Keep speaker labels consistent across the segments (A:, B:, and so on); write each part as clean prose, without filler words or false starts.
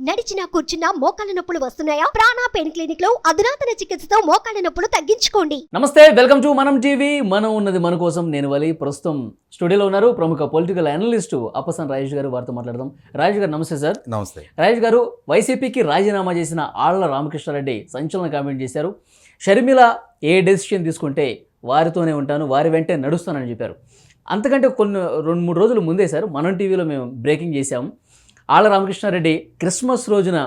A: నడిచినా కూర్చున్నా మోకాళ్ళ నొప్పులు వస్తున్నాయా? ప్రాణ పెయిన్ క్లినిక్ లో అధునాతన చికిత్సతో మోకాళ్ళ నొప్పులు తగ్గించుకోండి.
B: నమస్తే, వెల్కమ్ టు మనం టీవీ. మనం ఉన్నది మన కోసం. నేను వలి. ప్రస్తుతం స్టూడియోలో ఉన్నారు ప్రముఖ పొలిటికల్ అనలిస్టు అప్పసన్ రాజేష్ గారు. వారితో మాట్లాడదాం. రాజేష్ గారు నమస్తే సార్.
C: నమస్తే.
B: రాజేష్ గారు, వైసీపీకి రాజీనామా చేసిన ఆళ్ల రామకృష్ణారెడ్డి సంచలన కామెంట్ చేశారు. షర్మిల ఏ డెసిషన్ తీసుకుంటే వారితోనే ఉంటాను, వారి వెంటే నడుస్తానని చెప్పారు. అంతకంటే కొన్ని 2-3 రోజుల ముందే సార్ మనం టీవీలో మేము బ్రేకింగ్ చేశాము. ఆళ్ల రామకృష్ణారెడ్డి క్రిస్మస్ రోజున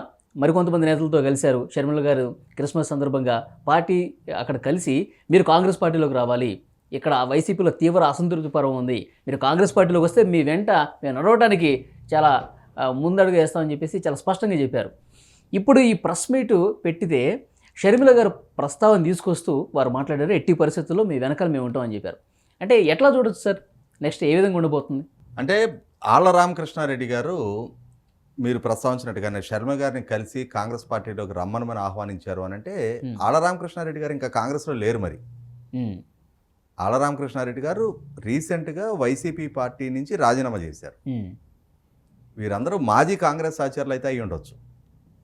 B: మరికొంతమంది నేతలతో కలిశారు. షర్మిల గారు క్రిస్మస్ సందర్భంగా పార్టీ అక్కడ కలిసి మీరు కాంగ్రెస్ పార్టీలోకి రావాలి, ఇక్కడ వైసీపీలో తీవ్ర అసంతృప్తి పర్వం ఉంది, మీరు కాంగ్రెస్ పార్టీలోకి వస్తే మీ వెంట మేము నడవడానికి చాలా ముందడుగు వేస్తామని చెప్పేసి చాలా స్పష్టంగా చెప్పారు. ఇప్పుడు ఈ ప్రెస్ మీట్ పెట్టితే షర్మిల గారు ప్రస్తావన తీసుకొస్తూ వారు మాట్లాడారు, ఎట్టి పరిస్థితుల్లో మీ వెనకాల మేము ఉంటామని చెప్పారు. అంటే ఎట్లా చూడొచ్చు సార్? నెక్స్ట్ ఏ విధంగా ఉండబోతుంది?
C: అంటే ఆళ్ల రామకృష్ణారెడ్డి గారు మీరు ప్రస్తావించినట్టుగానే షర్మిల గారిని కలిసి కాంగ్రెస్ పార్టీలోకి రమ్మనమని ఆహ్వానించారు అని అంటే ఆళ్ల రామకృష్ణారెడ్డి గారు ఇంకా కాంగ్రెస్లో లేరు. మరి ఆళ్ల రామకృష్ణారెడ్డి గారు రీసెంట్గా వైసీపీ పార్టీ నుంచి రాజీనామా చేశారు. వీరందరూ మాజీ కాంగ్రెస్ ఆచార్యులు అయితే అయి ఉండొచ్చు.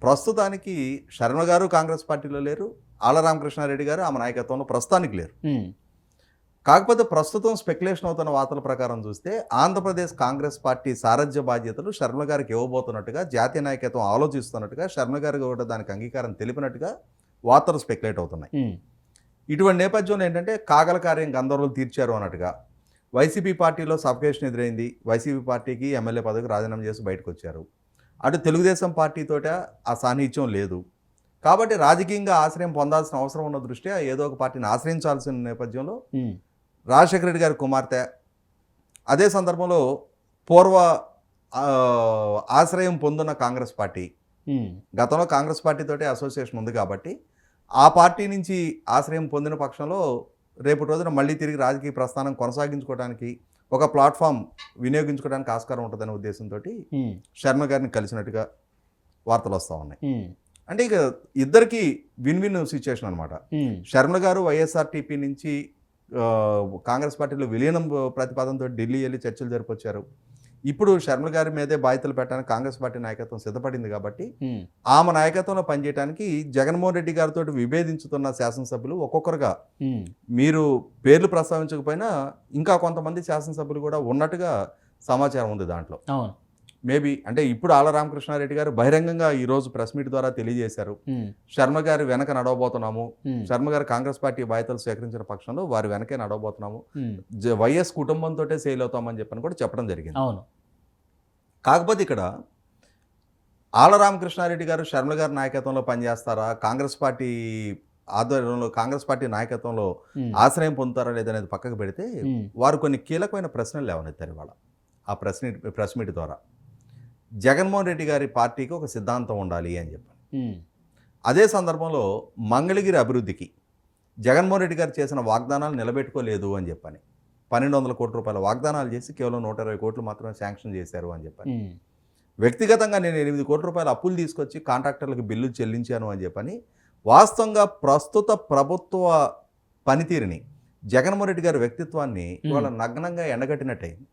C: ప్రస్తుతానికి షర్మిల గారు కాంగ్రెస్ పార్టీలో లేరు, ఆళ్ల రామకృష్ణారెడ్డి గారు ఆమె నాయకత్వంలో ప్రస్తుతానికి లేరు. కాకపోతే ప్రస్తుతం స్పెక్యులేషన్ అవుతున్న వార్తల ప్రకారం చూస్తే ఆంధ్రప్రదేశ్ కాంగ్రెస్ పార్టీ సారథ్య బాధ్యతలు షర్మిల గారికి ఇవ్వబోతున్నట్టుగా జాతీయ నాయకత్వం ఆలోచిస్తున్నట్టుగా, షర్మిల గారికి కూడా దానికి అంగీకారం తెలిపినట్టుగా వార్తలు స్పెక్యులేట్ అవుతున్నాయి. ఇటువంటి నేపథ్యంలో ఏంటంటే కాగల కార్యం గందరగోళం తీర్చారు అన్నట్టుగా వైసీపీ పార్టీలో సఫకేషన్ ఎదురైంది. వైసీపీ పార్టీకి ఎమ్మెల్యే పదవికి రాజీనామా చేసి బయటకు వచ్చారు. అటు తెలుగుదేశం పార్టీతోట ఆ సాన్నిహిత్యం లేదు. కాబట్టి రాజకీయంగా ఆశ్రయం పొందాల్సిన అవసరం ఉన్న దృష్ట్యా ఏదో ఒక పార్టీని ఆశ్రయించాల్సిన నేపథ్యంలో రాజశేఖర రెడ్డి గారి కుమార్తె, అదే సందర్భంలో పూర్వ ఆశ్రయం పొందిన కాంగ్రెస్ పార్టీ, గతంలో కాంగ్రెస్ పార్టీతోటి అసోసియేషన్ ఉంది కాబట్టి ఆ పార్టీ నుంచి ఆశ్రయం పొందిన పక్షంలో రేపటి రోజున మళ్ళీ తిరిగి రాజకీయ ప్రస్థానం కొనసాగించుకోవడానికి ఒక ప్లాట్ఫామ్ వినియోగించుకోవడానికి ఆస్కారం ఉంటుందనే ఉద్దేశంతో శర్మ గారిని కలిసినట్టుగా వార్తలు వస్తూ ఉన్నాయి. అంటే ఇక ఇద్దరికి విన్ విన్ సిచ్యుయేషన్ అనమాట. శర్మ గారు వైఎస్ఆర్టీపీ నుంచి కాంగ్రెస్ పార్టీలో విలీనం ప్రతిపాదనతో ఢిల్లీ వెళ్ళి చర్చలు జరిపొచ్చారు. ఇప్పుడు షర్మిల గారి మీదే బాధ్యతలు పెట్టడానికి కాంగ్రెస్ పార్టీ నాయకత్వం సిద్ధపడింది కాబట్టి ఆమె నాయకత్వంలో పనిచేయడానికి జగన్మోహన్ రెడ్డి గారితో విభేదించుతున్న శాసనసభ్యులు ఒక్కొక్కరుగా, మీరు పేర్లు ప్రస్తావించకపోయినా ఇంకా కొంతమంది శాసనసభ్యులు కూడా ఉన్నట్టుగా సమాచారం ఉంది దాంట్లో. మేబీ అంటే ఇప్పుడు ఆళ్ల రామకృష్ణారెడ్డి గారు బహిరంగంగా ఈరోజు ప్రెస్ మీట్ ద్వారా తెలియజేశారు, శర్మ గారి వెనక నడవబోతున్నాము, శర్మ గారు కాంగ్రెస్ పార్టీ బాధ్యతలు స్వీకరించిన పక్షంలో వారి వెనకే నడవబోతున్నాము, వైఎస్ కుటుంబంతో సేల్ అవుతామని చెప్పని కూడా చెప్పడం జరిగింది. కాకపోతే ఇక్కడ ఆళ్ల రామకృష్ణారెడ్డి గారు శర్మ గారి నాయకత్వంలో పనిచేస్తారా, కాంగ్రెస్ పార్టీ ఆధ్వర్యంలో కాంగ్రెస్ పార్టీ నాయకత్వంలో ఆశ్రయం పొందుతారా లేదనేది పక్కకు పెడితే వారు కొన్ని కీలకమైన ప్రశ్నలు లేవనెత్తారు ఇవాళ ఆ ప్రెస్ మీట్ ద్వారా. జగన్మోహన్ రెడ్డి గారి పార్టీకి ఒక సిద్ధాంతం ఉండాలి అని చెప్పాను. అదే సందర్భంలో మంగళగిరి అభివృద్ధికి జగన్మోహన్ రెడ్డి గారు చేసిన వాగ్దానాలు నిలబెట్టుకోలేదు అని చెప్పని, 1200 కోట్ల రూపాయల వాగ్దానాలు చేసి కేవలం 120 కోట్లు మాత్రమే శాంక్షన్ చేశారు అని చెప్పని, వ్యక్తిగతంగా నేను 8 కోట్ల రూపాయల అప్పులు తీసుకొచ్చి కాంట్రాక్టర్లకు బిల్లు చెల్లించాను అని చెప్పని, వాస్తవంగా ప్రస్తుత ప్రభుత్వ పనితీరుని, జగన్మోహన్ రెడ్డి గారి వ్యక్తిత్వాన్ని ఇవాళ నగ్నంగా ఎండగట్టినట్టయింది.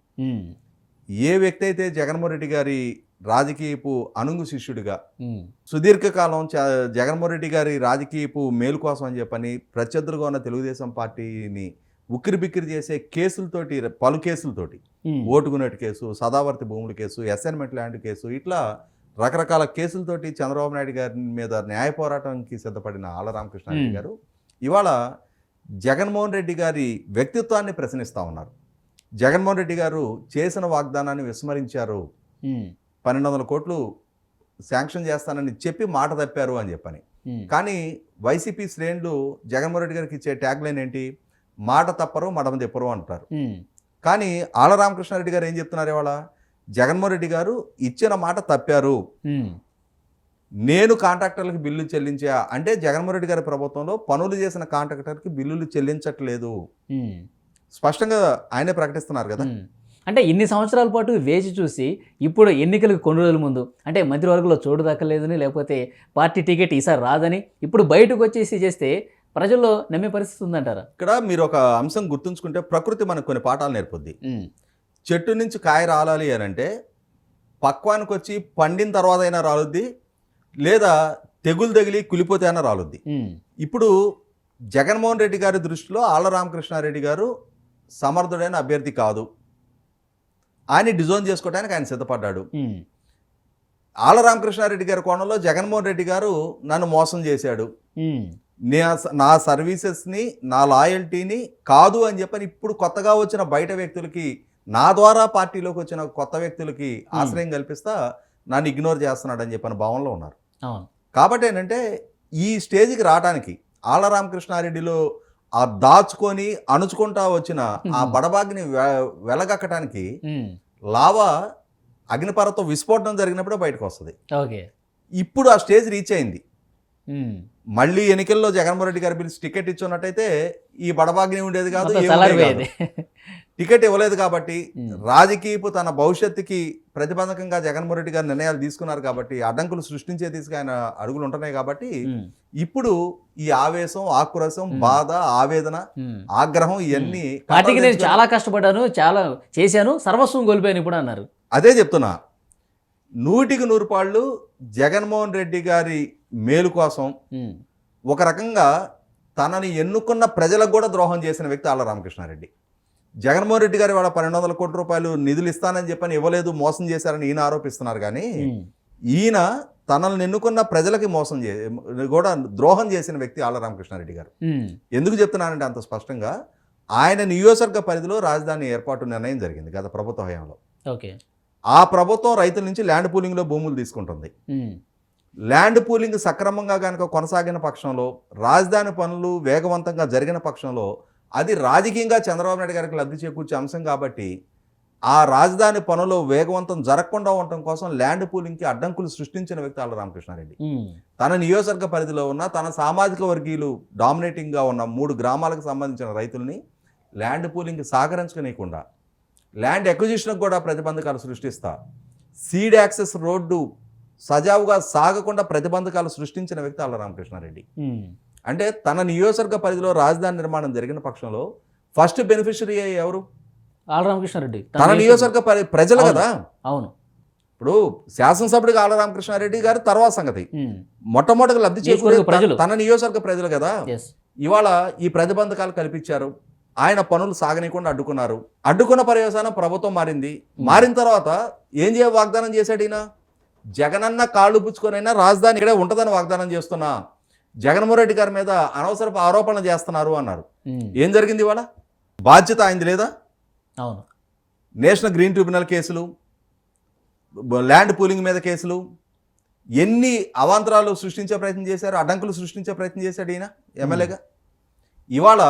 C: ఏ వ్యక్తి అయితే జగన్మోహన్ రెడ్డి గారి రాజకీయపు అనుంగు శిష్యుడిగా సుదీర్ఘకాలం జగన్మోహన్ రెడ్డి గారి రాజకీయపు మేలు కోసం అని చెప్పని ప్రత్యర్థులుగా ఉన్న తెలుగుదేశం పార్టీని ఉక్కిరి బిక్కిరి చేసే కేసులతోటి, పలు కేసులతోటి, ఓటుకునేటి కేసు, సదావర్తి భూముల కేసు, అసైన్మెంట్ ల్యాండ్ కేసు, ఇట్లా రకరకాల కేసులతోటి చంద్రబాబు నాయుడు గారి మీద న్యాయ పోరాటానికి సిద్ధపడిన ఆళ్ల రామకృష్ణారెడ్డి గారు ఇవాళ జగన్మోహన్ రెడ్డి గారి వ్యక్తిత్వాన్ని ప్రశ్నిస్తూ ఉన్నారు. జగన్మోహన్ రెడ్డి గారు చేసిన వాగ్దానాన్ని విస్మరించారు, 1200 కోట్లు శాంక్షన్ చేస్తానని చెప్పి మాట తప్పారు అని చెప్పని. కానీ వైసీపీ శ్రేణులు జగన్మోహన్ రెడ్డి గారికి ఇచ్చే ట్యాగ్ లైన్ ఏంటి? మాట తప్పరు మడమ తెప్పరు అంటారు. కానీ ఆళ్ల రామకృష్ణారెడ్డి గారు ఏం చెప్తున్నారు ఇవాళ? జగన్మోహన్ రెడ్డి గారు ఇచ్చిన మాట తప్పారు, నేను కాంట్రాక్టర్లకు బిల్లు చెల్లించా అంటే జగన్మోహన్ రెడ్డి గారి ప్రభుత్వంలో పనులు చేసిన కాంట్రాక్టర్కి బిల్లులు చెల్లించట్లేదు, స్పష్టంగా ఆయనే ప్రకటిస్తున్నారు కదా.
B: అంటే ఇన్ని సంవత్సరాల పాటు వేచి చూసి ఇప్పుడు ఎన్నికలకు కొన్ని రోజుల ముందు అంటే మంత్రివర్గంలో చోటు దక్కలేదని, లేకపోతే పార్టీ టికెట్ ఈసారి రాదని ఇప్పుడు బయటకు వచ్చేసి చేస్తే ప్రజల్లో నమ్మే పరిస్థితి ఉందంటారా?
C: ఇక్కడ మీరు ఒక అంశం గుర్తుంచుకుంటే ప్రకృతి మనకు కొన్ని పాఠాలు నేర్పుద్ది. చెట్టు నుంచి కాయ రాలాలి అని అంటే పక్వానికి వచ్చి పండిన తర్వాత అయినా రాలుద్ది, లేదా తెగులు తగిలి కులిపోతే అన్న రాలుద్ది. ఇప్పుడు జగన్మోహన్ రెడ్డి గారి దృష్టిలో ఆళ్ల రామకృష్ణారెడ్డి గారు సమర్థుడైన అభ్యర్థి కాదు, ఆయన డిజోన్ చేసుకోవడానికి ఆయన సిద్ధపడ్డాడు. ఆళ్ల రామకృష్ణారెడ్డి గారి కోణంలో జగన్మోహన్ రెడ్డి గారు నన్ను మోసం చేశాడు, నా సర్వీసెస్ని నా లాయల్టీని కాదు అని చెప్పని ఇప్పుడు కొత్తగా వచ్చిన బయట వ్యక్తులకి, నా ద్వారా పార్టీలోకి వచ్చిన కొత్త వ్యక్తులకి ఆశ్రయం కల్పిస్తా నన్ను ఇగ్నోర్ చేస్తున్నాడు అని చెప్పిన భావనలో ఉన్నారు. కాబట్టి ఏంటంటే ఈ స్టేజ్కి రావడానికి ఆళ్ల రామకృష్ణారెడ్డిలో ఆ దాచుకొని అణుచుకుంటా వచ్చిన ఆ బడబాగ్ని వెలగక్కడానికి లావా అగ్నిపర్వతం విస్ఫోటనం జరిగినప్పుడే బయటకు వస్తుంది. ఇప్పుడు ఆ స్టేజ్ రీచ్ అయింది. మళ్ళీ ఎన్నికల్లో జగన్మోహన్ రెడ్డి గారు పిలిచి టికెట్ ఇచ్చున్నట్టయితే ఈ బడబాగ్ని ఉండేది కాదు, టికెట్ ఇవ్వలేదు కాబట్టి రాజకీయపు తన భవిష్యత్తుకి ప్రతిబంధకంగా జగన్మోహన్ రెడ్డి గారు నిర్ణయాలు తీసుకున్నారు కాబట్టి, అడ్డంకులు సృష్టించే తీసుకు ఆయన అడుగులు ఉంటున్నాయి కాబట్టి ఇప్పుడు ఈ ఆవేశం, ఆక్రోశం, బాధ, ఆవేదన, ఆగ్రహం ఇవన్నీ
B: పార్టీకి నేను చాలా కష్టపడ్డాను, చాలా చేశాను, సర్వస్వం కోల్పోయాను ఇప్పుడు అన్నారు.
C: అదే చెప్తున్నా, 100కి 100 పాళ్ళు జగన్మోహన్ రెడ్డి గారి మేలు కోసం ఒక రకంగా తనని ఎన్నుకున్న ప్రజలకు కూడా ద్రోహం చేసిన వ్యక్తి ఆళ్ల రామకృష్ణారెడ్డి. జగన్మోహన్ రెడ్డి గారు వాళ్ళ 1200 కోట్ల రూపాయలు నిధులు ఇస్తానని చెప్పని ఇవ్వలేదు, మోసం చేశారని ఈయన ఆరోపిస్తున్నారు. కానీ ఈయన తనల్ని ఎన్నుకున్న ప్రజలకి కూడా ద్రోహం చేసిన వ్యక్తి ఆళ్ల రామకృష్ణారెడ్డి గారు. ఎందుకు చెప్తున్నానంటే అంత స్పష్టంగా, ఆయన నియోజకవర్గ పరిధిలో రాజధాని ఏర్పాటు నిర్ణయం జరిగింది గత ప్రభుత్వ హయాంలో. ఆ ప్రభుత్వం రైతుల నుంచి ల్యాండ్ పూలింగ్లో భూములు తీసుకుంటుంది. ల్యాండ్ పూలింగ్ సక్రమంగా కనుక కొనసాగిన పక్షంలో, రాజధాని పనులు వేగవంతంగా జరిగిన పక్షంలో అది రాజకీయంగా చంద్రబాబు నాయుడు గారికి లబ్ధి చేకూర్చే అంశం కాబట్టి ఆ రాజధాని పనులు వేగవంతం జరగకుండా ఉండటం కోసం ల్యాండ్ పూలింగ్కి అడ్డంకులు సృష్టించిన వ్యక్తి ఆళ్ల రామకృష్ణారెడ్డి. తన నియోజకవర్గ పరిధిలో ఉన్న తన సామాజిక వర్గీయులు డామినేటింగ్గా ఉన్న 3 గ్రామాలకు సంబంధించిన రైతుల్ని ల్యాండ్ పూలింగ్కి సహకరించనీయకుండా, ల్యాండ్ ఎక్విజిషన్కి కూడా ప్రతిబంధకాలు సృష్టిస్తా, సీడ్ యాక్సెస్ రోడ్డు సజావుగా సాగకుండా ప్రతిబంధకాలు సృష్టించిన వ్యక్తి ఆళ్ల రామకృష్ణారెడ్డి. అంటే తన నియోజకవర్గ పరిధిలో రాజధాని నిర్మాణం జరిగిన పక్షంలో ఫస్ట్ బెనిఫిషరీ ఎవరు?
B: ఆళ్ల రామకృష్ణారెడ్డి.
C: తన నియోజకవర్గ ప్రజలు కదా.
B: అవును.
C: ఇప్పుడు శాసనసభ్యుడిగా ఆళ్ల రామకృష్ణారెడ్డి గారు తర్వాత సంగతి, మొట్టమొదటిగా లబ్ధి చేకూరే తన నియోజకవర్గ ప్రజలు కదా. ఇవాళ ఈ ప్రతిబంధకాలు కల్పించారు, ఆయన పనులు సాగనీయకుండా అడ్డుకున్నారు. అడ్డుకున్న పర్యవసానం ప్రభుత్వం మారింది. మారిన తర్వాత ఏం వాగ్దానం చేశాడు ఈయన? జగనన్న కాళ్ళు పుచ్చుకొనైనా రాజధాని ఇక్కడే ఉంటుందని వాగ్దానం చేస్తున్నా, జగన్మోహన్ రెడ్డి గారి మీద అనవసరపు ఆరోపణలు చేస్తున్నారు అన్నారు. ఏం జరిగింది? ఇవాళ బాధ్యత అయింది లేదా?
B: అవును.
C: నేషనల్ గ్రీన్ ట్రిబ్యునల్ కేసులు, ల్యాండ్ పూలింగ్ మీద కేసులు, ఎన్ని అవాంతరాలు సృష్టించే ప్రయత్నం చేశారు, అడ్డంకులు సృష్టించే ప్రయత్నం చేశాడు ఈయన ఎమ్మెల్యేగా. ఇవాళ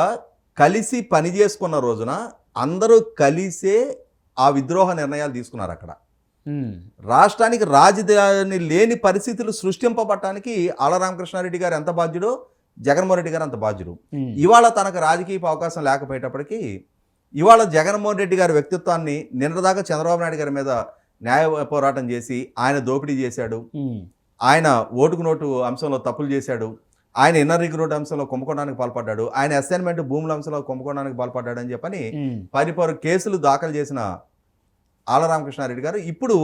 C: కలిసి పని చేసుకున్న రోజున అందరూ కలిసే ఆ విద్రోహ నిర్ణయాలు తీసుకున్నారు. అక్కడ రాష్ట్రానికి రాజధాని లేని పరిస్థితులు సృష్టింపబడటానికి ఆళ్ల రామకృష్ణారెడ్డి గారు ఎంత బాధ్యుడో జగన్మోహన్ రెడ్డి గారు అంత బాధ్యుడు. ఇవాళ తనకు రాజకీయ అవకాశం లేకపోయేటప్పటికీ ఇవాళ జగన్మోహన్ రెడ్డి గారి వ్యక్తిత్వాన్ని నిన్నదాకా చంద్రబాబు నాయుడు గారి మీద న్యాయ పోరాటం చేసి ఆయన దోపిడీ చేశాడు, ఆయన ఓటుకు నోటు అంశంలో తప్పులు చేశాడు, ఆయన ఇన్నర్ రింగ్ రోడ్ అంశంలో కుంభకోణానికి పాల్పడ్డాడు, ఆయన అసైన్మెంట్ భూముల అంశంలో కుంభకోణానికి పాల్పడ్డాడు అని చెప్పని 10 కేసులు దాఖలు చేసిన ఆళ్ల రామకృష్ణారెడ్డి గారు ఇప్పుడు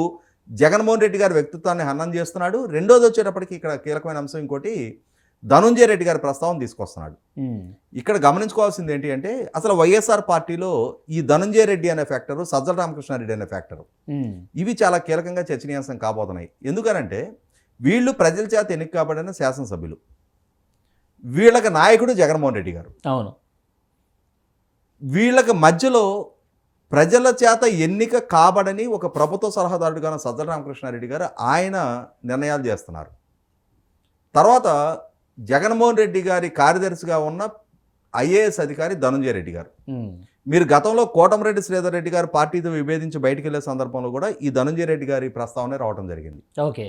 C: జగన్మోహన్ రెడ్డి గారి వ్యక్తిత్వాన్ని హననం చేస్తున్నాడు. రెండోది వచ్చేటప్పటికి ఇక్కడ కీలకమైన అంశం ఇంకోటి, ధనుంజయ రెడ్డి గారి ప్రస్తావన తీసుకొస్తున్నాడు. ఇక్కడ గమనించుకోవాల్సింది ఏంటి అంటే, అసలు వైఎస్ఆర్ పార్టీలో ఈ ధనుంజయ రెడ్డి అనే ఫ్యాక్టరు, సజ్జల రామకృష్ణారెడ్డి అనే ఫ్యాక్టరు, ఇవి చాలా కీలకంగా చర్చనీయాంశం కాబోతున్నాయి. ఎందుకనంటే వీళ్ళు ప్రజల చేత ఎన్నిక కాబడిన శాసనసభ్యులు, వీళ్ళకి నాయకుడు జగన్మోహన్ రెడ్డి గారు.
B: అవును.
C: వీళ్ళకి మధ్యలో ప్రజల చేత ఎన్నిక కాబడని ఒక ప్రభుత్వ సలహాదారుడుగా సజ్జల రామకృష్ణారెడ్డి గారు ఆయన నిర్ణయాలు చేస్తున్నారు. తర్వాత జగన్మోహన్ రెడ్డి గారి కార్యదర్శిగా ఉన్న ఐఏఎస్ అధికారి ధనుంజయ రెడ్డి గారు. మీరు గతంలో కోటమిరెడ్డి శ్రీధర్ రెడ్డి గారు పార్టీతో విభేదించి బయటికి వెళ్ళే సందర్భంలో కూడా ఈ ధనుంజయ రెడ్డి గారి ప్రస్తావన రావడం జరిగింది.
B: ఓకే,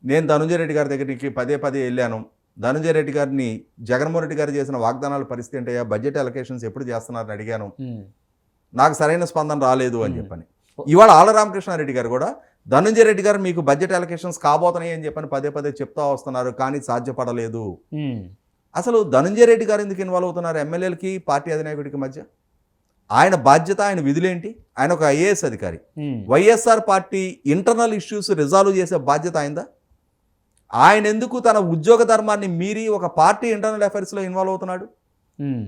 C: నేను ధనుంజయ రెడ్డి గారి దగ్గరికి పదే వెళ్ళాను. ధనుంజయ రెడ్డి గారిని జగన్మోహన్ రెడ్డి గారు చేసిన వాగ్దానాల పరిస్థితి ఏంటయ్యా, బడ్జెట్ అలొకేషన్స్ ఎప్పుడు చేస్తున్నారని అడిగాను, నాకు సరైన స్పందన రాలేదు అని చెప్పని. ఇవాళ ఆళ్ల రామకృష్ణారెడ్డి గారు కూడా ధనుంజయ రెడ్డి గారు మీకు బడ్జెట్ అలొకేషన్స్ కాబోతున్నాయి అని చెప్పని పదే చెప్తా వస్తున్నారు, కానీ సాధ్యపడలేదు. అసలు ధనుంజయ రెడ్డి గారు ఎందుకు ఇన్వాల్వ్ అవుతున్నారు ఎమ్మెల్యేలకి పార్టీ అధినాయకుడికి మధ్య? ఆయన బాధ్యత, ఆయన విధులేంటి? ఆయన ఒక ఐఏఎస్ అధికారి. YSR party internal issues resolve చేసే బాధ్యత అయిందా? ఆయన ఎందుకు తన ఉద్యోగ ధర్మాన్ని మీరి ఒక పార్టీ ఇంటర్నల్ అఫైర్స్లో ఇన్వాల్వ్ అవుతున్నాడు?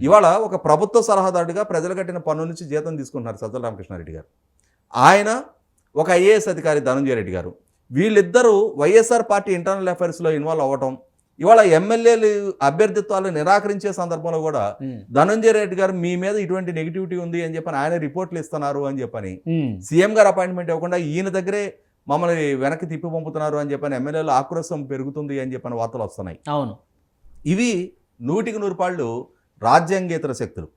C: ఇవాళ ఒక ప్రభుత్వ సలహాదారుడిగా ప్రజలు కట్టిన పన్ను నుంచి జీతం తీసుకుంటున్నారు సజ్జల రామకృష్ణారెడ్డి గారు. ఆయన ఒక ఐఏఎస్ అధికారి ధనంజయ రెడ్డి గారు, వీళ్ళిద్దరూ వైఎస్ఆర్ పార్టీ ఇంటర్నల్ అఫైర్స్లో ఇన్వాల్వ్ అవ్వటం, ఇవాళ ఎమ్మెల్యేలు అభ్యర్థిత్వాలు నిరాకరించే సందర్భంలో కూడా ధనంజయ రెడ్డి గారు మీ మీద ఇటువంటి నెగిటివిటీ ఉంది అని చెప్పని ఆయన రిపోర్ట్లు ఇస్తున్నారు అని చెప్పని సీఎం గారు అపాయింట్మెంట్ ఇవ్వకుండా ఈయన దగ్గరే మమ్మల్ని వెనక్కి తిప్పి పంపుతున్నారు అని చెప్పని ఎమ్మెల్యేలు ఆక్రోశం పెరుగుతుంది అని చెప్పని వార్తలు వస్తున్నాయి.
B: అవును,
C: ఇవి 100% రాజ్యాంగేతర శక్తులు.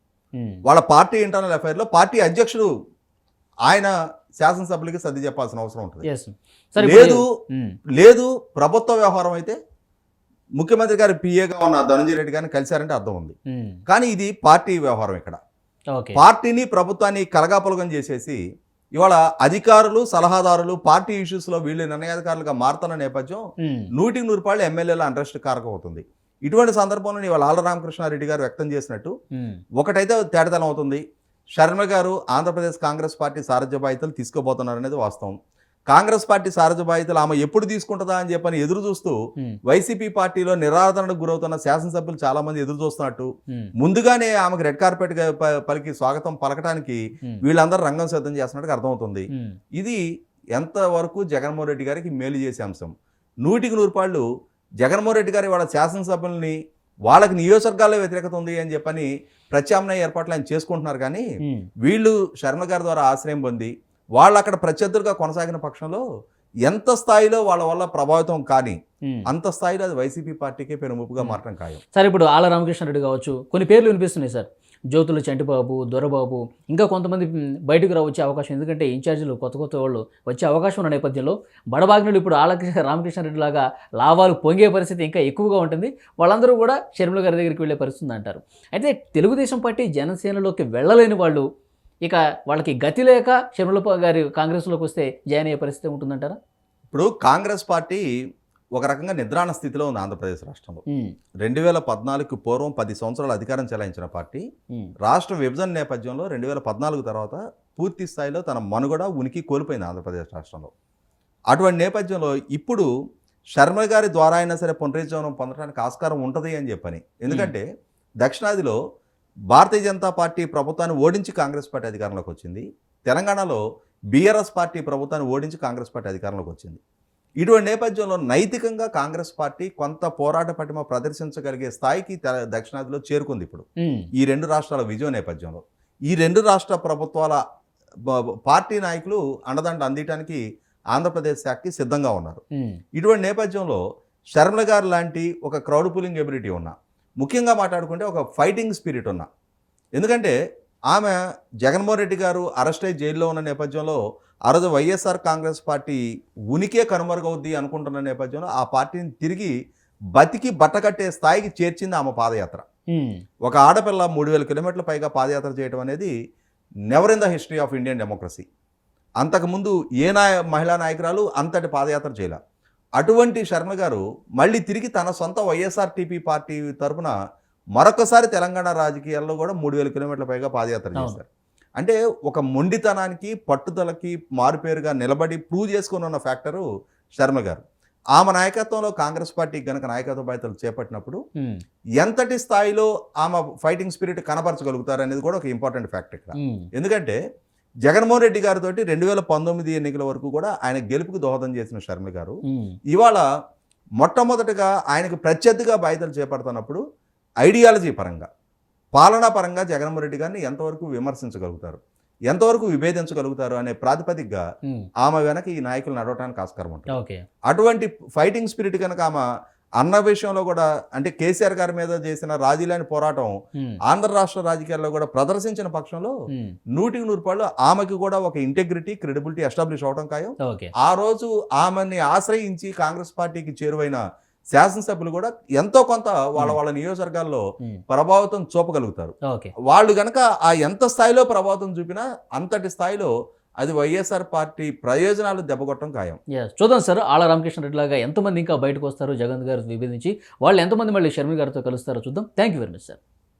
C: వాళ్ళ పార్టీ ఇంటర్నల్ అఫైర్లో పార్టీ అధ్యక్షుడు ఆయన శాసనసభ్యులకి సర్ది చెప్పాల్సిన అవసరం ఉంటుంది. లేదు ప్రభుత్వ వ్యవహారం అయితే ముఖ్యమంత్రి గారి పిఏగా ఉన్న ధనంజయ రెడ్డి గారిని కలిశారంటే అర్థం ఉంది. కానీ ఇది పార్టీ వ్యవహారం. ఇక్కడ పార్టీని ప్రభుత్వాన్ని కలగాపలగం చేసేసి ఇవాళ అధికారులు సలహాదారులు పార్టీ ఇష్యూస్లో వీళ్ళు నిర్ణయాధికారులుగా మారుతున్న నేపథ్యం 100% ఎమ్మెల్యేల అంట్రెస్ట్ కారకం అవుతుంది. ఇటువంటి సందర్భంలో ఇవాళ ఆళ్ల రామకృష్ణారెడ్డి గారు వ్యక్తం చేసినట్టు ఒకటైతే తేటతనం అవుతుంది. శర్మ గారు ఆంధ్రప్రదేశ్ కాంగ్రెస్ పార్టీ సారథ్య బాధ్యతలు తీసుకోబోతున్నారు అనేది వాస్తవం. కాంగ్రెస్ పార్టీ సారథ్య బాధ్యతలు ఆమె ఎప్పుడు తీసుకుంటుందా అని చెప్పని ఎదురు చూస్తూ వైసీపీ పార్టీలో నిరాదరణకు గురవుతున్న శాసనసభ్యులు చాలా మంది ఎదురు చూస్తున్నట్టు, ముందుగానే ఆమెకు రెడ్ కార్పెట్ పలికి స్వాగతం పలకడానికి వీళ్ళందరూ రంగం సిద్ధం చేస్తున్నట్టుగా అర్థమవుతుంది. ఇది ఎంతవరకు జగన్మోహన్ రెడ్డి గారికి మేలు చేసే అంశం. 100% జగన్మోహన్ రెడ్డి గారి వాళ్ళ శాసనసభ్యుల్ని వాళ్ళకి నియోజకవర్గాల్లో వ్యతిరేకత ఉంది అని చెప్పని ప్రత్యామ్నాయ ఏర్పాట్లు ఆయన చేసుకుంటున్నారు. కానీ వీళ్ళు శర్మ గారి ద్వారా ఆశ్రయం పొంది వాళ్ళు అక్కడ ప్రత్యర్థులుగా కొనసాగిన పక్షంలో ఎంత స్థాయిలో వాళ్ళ వల్ల ప్రభావితం కానీ అంత స్థాయిలో అది వైసీపీ పార్టీకే పెనుముప్పుగా మారడం ఖాయం.
B: సార్, ఇప్పుడు ఆళ్ల రామకృష్ణారెడ్డి కావచ్చు, కొన్ని పేర్లు వినిపిస్తున్నాయి సార్, జ్యోతుల చంటిబాబు, దొరబాబు, ఇంకా కొంతమంది బయటకు వచ్చే అవకాశం, ఎందుకంటే ఇన్ఛార్జీలు కొత్త వాళ్ళు వచ్చే అవకాశం ఉన్న నేపథ్యంలో బడబాగ్నులు ఇప్పుడు ఆళ్ల రామకృష్ణారెడ్డి లాగా లాభాలు పొంగే పరిస్థితి ఇంకా ఎక్కువగా ఉంటుంది. వాళ్ళందరూ కూడా షర్మిల గారి దగ్గరికి వెళ్ళే పరిస్థితి అంటారు. అయితే తెలుగుదేశం పార్టీ జనసేనలోకి వెళ్ళలేని వాళ్ళు ఇక వాళ్ళకి గతి లేక షర్మిల గారి కాంగ్రెస్లోకి వస్తే జాయిన్ అయ్యే పరిస్థితి ఉంటుందంటారా?
C: ఇప్పుడు కాంగ్రెస్ పార్టీ ఒక రకంగా నిద్రాణ స్థితిలో ఉంది ఆంధ్రప్రదేశ్ రాష్ట్రంలో. 2014కు పూర్వం 10 సంవత్సరాలు అధికారం చెలాయించిన పార్టీ రాష్ట్ర విభజన నేపథ్యంలో 2014 తర్వాత పూర్తి స్థాయిలో తన మనుగడ ఉనికి కోల్పోయింది ఆంధ్రప్రదేశ్ రాష్ట్రంలో. అటువంటి నేపథ్యంలో ఇప్పుడు శర్మ గారి ద్వారా అయినా సరే పునరుజ్జీవనం పొందడానికి ఆస్కారం ఉంటుంది అని చెప్పని, ఎందుకంటే దక్షిణాదిలో భారతీయ జనతా పార్టీ ప్రభుత్వాన్ని ఓడించి కాంగ్రెస్ పార్టీ అధికారంలోకి వచ్చింది. తెలంగాణలో బీఆర్ఎస్ పార్టీ ప్రభుత్వాన్ని ఓడించి కాంగ్రెస్ పార్టీ అధికారంలోకి వచ్చింది. ఇటువంటి నేపథ్యంలో నైతికంగా కాంగ్రెస్ పార్టీ కొంత పోరాట పటిమ ప్రదర్శించగలిగే స్థాయికి దక్షిణాదిలో చేరుకుంది. ఇప్పుడు ఈ 2 రాష్ట్రాల విజయం నేపథ్యంలో ఈ 2 రాష్ట్ర ప్రభుత్వాల పార్టీ నాయకులు అండదండ అందించడానికి ఆంధ్రప్రదేశ్ శాఖకి సిద్ధంగా ఉన్నారు. ఇటువంటి నేపథ్యంలో శర్మిల గారు లాంటి ఒక క్రౌడ్ పులింగ్ ఎబిలిటీ ఉన్న, ముఖ్యంగా మాట్లాడుకుంటే ఒక ఫైటింగ్ స్పిరిట్ ఉన్న, ఎందుకంటే ఆమె జగన్మోహన్ రెడ్డి గారు అరెస్ట్ అయ్యి జైల్లో ఉన్న నేపథ్యంలో ఆ రోజు వైఎస్ఆర్ కాంగ్రెస్ పార్టీ ఉనికే కనుమరుగవుద్ది అనుకుంటున్న నేపథ్యంలో ఆ పార్టీని తిరిగి బతికి బట్టకట్టే స్థాయికి చేర్చింది ఆమె పాదయాత్ర. ఒక ఆడపిల్ల 3000 కిలోమీటర్ల పైగా పాదయాత్ర చేయడం అనేది never in the history of Indian democracy. అంతకుముందు ఏ మహిళా నాయకురాలు అంతటి పాదయాత్ర చేయలే. అటువంటి శర్మ గారు మళ్ళీ తిరిగి తన సొంత వైఎస్ఆర్టీపీ పార్టీ తరఫున మరొకసారి తెలంగాణ రాజకీయాల్లో కూడా 3000 కిలోమీటర్ల పైగా పాదయాత్ర చేశారు. అంటే ఒక మొండితనానికి పట్టుదలకి మారుపేరుగా నిలబడి ప్రూవ్ చేసుకుని ఉన్న ఫ్యాక్టరు శర్మ గారు. ఆమె నాయకత్వంలో కాంగ్రెస్ పార్టీ గనక నాయకత్వ బాధ్యతలు చేపట్టినప్పుడు ఎంతటి స్థాయిలో ఆమె ఫైటింగ్ స్పిరిట్ కనపరచగలుగుతారు అనేది కూడా ఒక ఇంపార్టెంట్ ఫ్యాక్టర్ ఇక్కడ. ఎందుకంటే జగన్మోహన్ రెడ్డి గారితో 2019 ఎన్నికల వరకు కూడా ఆయన గెలుపుకు దోహదం చేసిన శర్మిల గారు ఇవాళ మొట్టమొదటిగా ఆయనకు ప్రత్యర్థిగా బాధ్యతలు చేపడుతున్నప్పుడు ఐడియాలజీ పరంగా, పాలనా పరంగా జగన్మోహన్ రెడ్డి గారిని ఎంతవరకు విమర్శించగలుగుతారు, ఎంతవరకు విభేదించగలుగుతారు అనే ప్రాతిపదికగా ఆమె వెనక ఈ నాయకులు నడవడానికి ఆస్కారం ఉంటుంది. అటువంటి ఫైటింగ్ స్పిరిట్ కనుక ఆమె అన్న విషయంలో కూడా, అంటే కేసీఆర్ గారి మీద చేసిన రాజీలేని పోరాటం ఆంధ్ర రాష్ట్ర రాజకీయాల్లో కూడా ప్రదర్శించిన పక్షంలో 100% ఆమెకి కూడా ఒక ఇంటెగ్రిటీ, క్రెడిబిలిటీ ఎస్టాబ్లిష్ అవడం ఖాయం. ఆ రోజు ఆమెని ఆశ్రయించి కాంగ్రెస్ పార్టీకి చేరువైన శాసనసభ్యులు కూడా ఎంతో కొంత వాళ్ళ నియోజకవర్గాల్లో ప్రభావితం చూపగలుగుతారు. వాళ్ళు గనక ఆ ఎంత స్థాయిలో ప్రభావితం చూపినా అంతటి స్థాయిలో అది వైఎస్ఆర్ పార్టీ ప్రయోజనాలు దెబ్బకొట్టడం ఖాయం.
B: చూద్దాం సార్, ఆళ్ల రామకృష్ణారెడ్డి లాగా ఎంతమంది ఇంకా బయటకు వస్తారు జగన్ గారు విభేదించి, వాళ్ళు ఎంతమంది మళ్ళీ షర్మిల గారితో కలుస్తారో చూద్దాం. Thank you very much sir.